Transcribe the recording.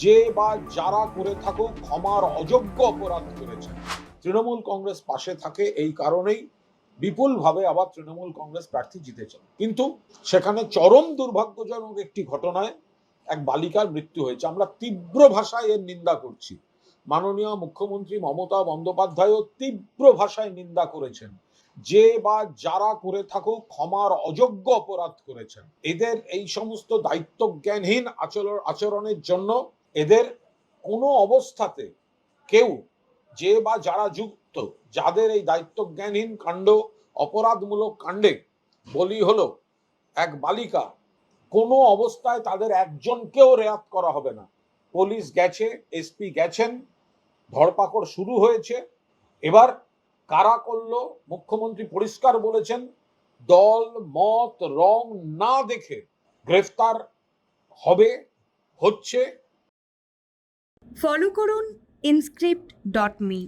যে বা যারা করে থাকুক ক্ষমার অযোগ্য অপরাধ করেছেন। তৃণমূল কংগ্রেস পাশে থাকে এই কারণেই বিপুলভাবে আবার তৃণমূল কংগ্রেস প্রার্থী জিতেছেন। কিন্তু সেখানে চরম দুর্ভাগ্যজনক একটি ঘটনায় এক বালিকার মৃত্যু হয়েছে। আমরা তীব্র ভাষায় এর নিন্দা করছি। মাননীয় মুখ্যমন্ত্রী মমতা বন্দ্যোপাধ্যায়ও তীব্র ভাষায় নিন্দা করেছেন। যে বা যারা করে থাকুক ক্ষমার অযোগ্য অপরাধ করেছেন। এদের এই সমস্ত দায়িত্বজ্ঞানহীন আচরণের জন্য এদের কোনো অবস্থাতে কেউ যে বা যারা যুক্ত, যাদের এই দায়িত্বজ্ঞানহীন কাণ্ড, অপরাধমূলক কাণ্ডে বলি হলো এক বালিকা, কোনো অবস্থায় তাদের একজনকেও রেয়াত করা হবে না। পুলিশ গেছে, এসপি গেছেন, ধরপাকড় শুরু হয়েছে। এবার কারা করলো মুখ্যমন্ত্রী পরিষ্কার বলেছেন, দল মত রং না দেখে গ্রেফতার হবে, হচ্ছে। ফলো করুন inscript.me